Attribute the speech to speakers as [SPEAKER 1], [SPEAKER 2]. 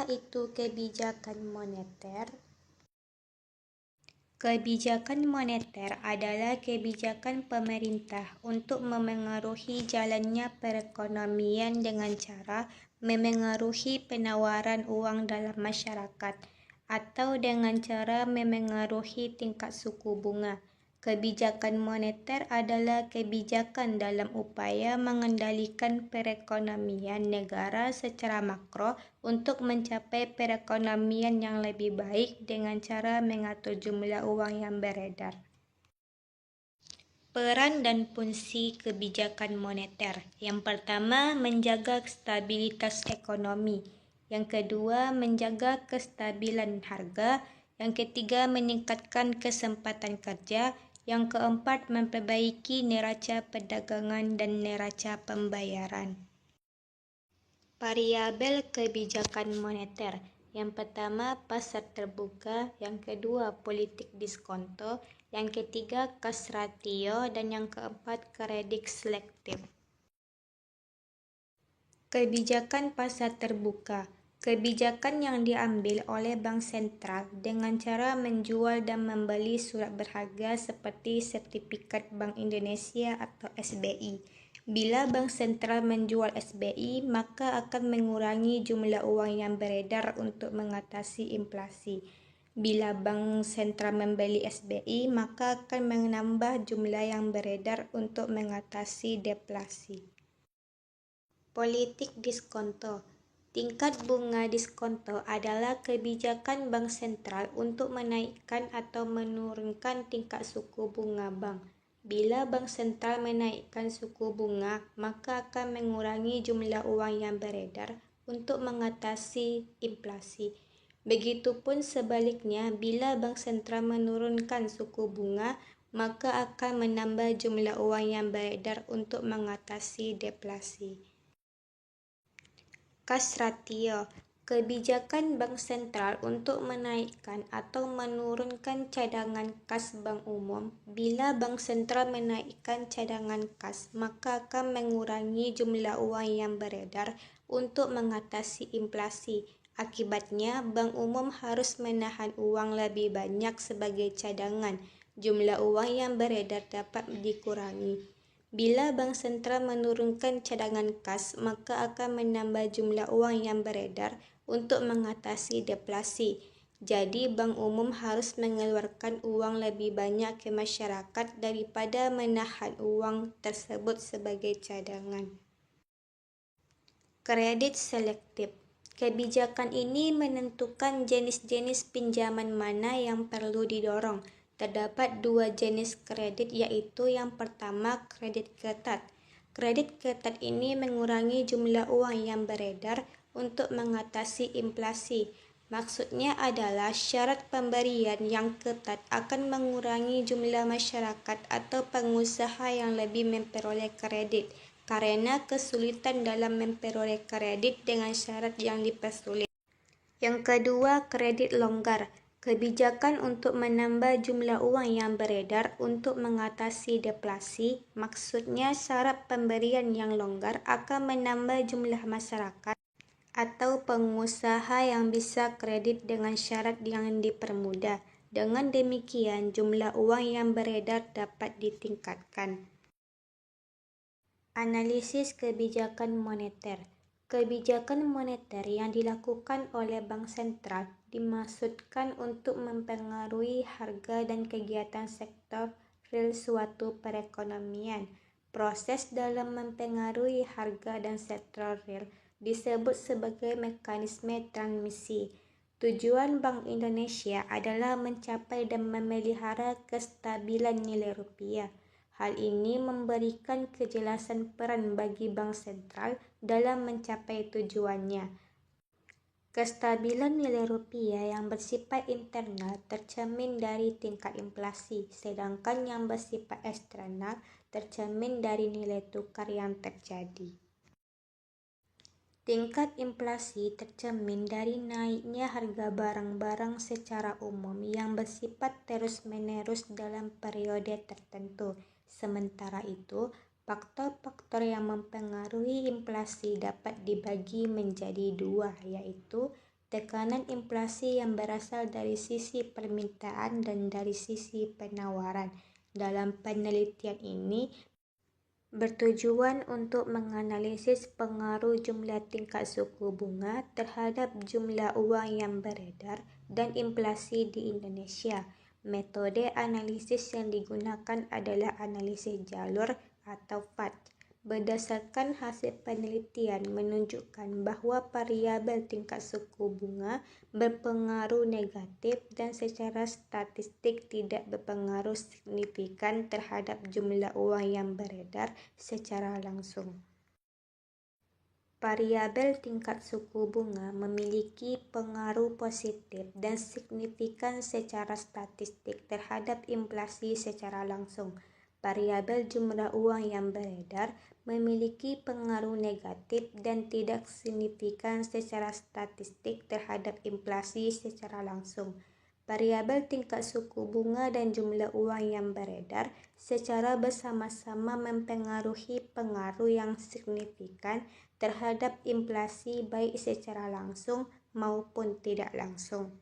[SPEAKER 1] Apa itu kebijakan moneter? Kebijakan moneter adalah kebijakan pemerintah untuk memengaruhi jalannya perekonomian dengan cara memengaruhi penawaran uang dalam masyarakat atau dengan cara memengaruhi tingkat suku bunga. Kebijakan moneter adalah kebijakan dalam upaya mengendalikan perekonomian negara secara makro untuk mencapai perekonomian yang lebih baik dengan cara mengatur jumlah uang yang beredar. Peran dan fungsi kebijakan moneter. Yang pertama, menjaga stabilitas ekonomi. Yang kedua, menjaga kestabilan harga. Yang ketiga, meningkatkan kesempatan kerja. Yang keempat, memperbaiki neraca perdagangan dan neraca pembayaran. Variabel kebijakan moneter. Yang pertama, pasar terbuka. Yang kedua, politik diskonto. Yang ketiga, cash ratio. Dan yang keempat, kredit selektif. Kebijakan pasar terbuka. Kebijakan yang diambil oleh Bank Sentral dengan cara menjual dan membeli surat berharga seperti sertifikat Bank Indonesia atau SBI. Bila Bank Sentral menjual SBI, maka akan mengurangi jumlah uang yang beredar untuk mengatasi inflasi. Bila Bank Sentral membeli SBI, maka akan menambah jumlah yang beredar untuk mengatasi deflasi. Politik diskonto. Tingkat bunga diskonto adalah kebijakan bank sentral untuk menaikkan atau menurunkan tingkat suku bunga bank. Bila bank sentral menaikkan suku bunga, maka akan mengurangi jumlah uang yang beredar untuk mengatasi inflasi. Begitupun sebaliknya, bila bank sentral menurunkan suku bunga, maka akan menambah jumlah uang yang beredar untuk mengatasi deflasi. Cash ratio. Kebijakan bank sentral untuk menaikkan atau menurunkan cadangan kas bank umum. Bila bank sentral menaikkan cadangan kas, maka akan mengurangi jumlah uang yang beredar untuk mengatasi inflasi. Akibatnya, bank umum harus menahan uang lebih banyak sebagai cadangan. Jumlah uang yang beredar dapat dikurangi. Bila bank sentral menurunkan cadangan kas, maka akan menambah jumlah uang yang beredar untuk mengatasi deflasi. Jadi, bank umum harus mengeluarkan uang lebih banyak ke masyarakat daripada menahan uang tersebut sebagai cadangan. Kredit selektif. Kebijakan ini menentukan jenis-jenis pinjaman mana yang perlu didorong. Terdapat dua jenis kredit, yaitu yang pertama, kredit ketat. Kredit ketat ini mengurangi jumlah uang yang beredar untuk mengatasi inflasi. Maksudnya adalah syarat pemberian yang ketat akan mengurangi jumlah masyarakat atau pengusaha yang lebih memperoleh kredit, karena kesulitan dalam memperoleh kredit dengan syarat yang dipersulit. Yang kedua, kredit longgar. Kebijakan untuk menambah jumlah uang yang beredar untuk mengatasi deflasi. Maksudnya syarat pemberian yang longgar akan menambah jumlah masyarakat atau pengusaha yang bisa kredit dengan syarat yang dipermudah. Dengan demikian, jumlah uang yang beredar dapat ditingkatkan. Analisis kebijakan moneter. Kebijakan moneter yang dilakukan oleh Bank Sentral dimaksudkan untuk mempengaruhi harga dan kegiatan sektor real suatu perekonomian. Proses dalam mempengaruhi harga dan sektor real disebut sebagai mekanisme transmisi. Tujuan Bank Indonesia adalah mencapai dan memelihara kestabilan nilai rupiah. Hal ini memberikan kejelasan peran bagi Bank Sentral dalam mencapai tujuannya. Kestabilan nilai rupiah yang bersifat internal tercermin dari tingkat inflasi, sedangkan yang bersifat eksternal tercermin dari nilai tukar yang terjadi. Tingkat inflasi tercermin dari naiknya harga barang-barang secara umum yang bersifat terus-menerus dalam periode tertentu. Sementara itu, faktor-faktor yang mempengaruhi inflasi dapat dibagi menjadi dua, yaitu Tekanan inflasi yang berasal dari sisi permintaan dan dari sisi penawaran. Dalam penelitian ini bertujuan untuk menganalisis pengaruh jumlah tingkat suku bunga terhadap jumlah uang yang beredar dan inflasi di Indonesia. Metode analisis yang digunakan adalah analisis jalur atau FAD. Berdasarkan hasil penelitian menunjukkan bahwa variabel tingkat suku bunga berpengaruh negatif dan secara statistik tidak berpengaruh signifikan terhadap jumlah uang yang beredar secara langsung. Variabel tingkat suku bunga memiliki pengaruh positif dan signifikan secara statistik terhadap inflasi secara langsung. Variabel jumlah uang yang beredar memiliki pengaruh negatif dan tidak signifikan secara statistik terhadap inflasi secara langsung. Variabel tingkat suku bunga dan jumlah uang yang beredar secara bersama-sama mempengaruhi pengaruh yang signifikan terhadap inflasi baik secara langsung maupun tidak langsung.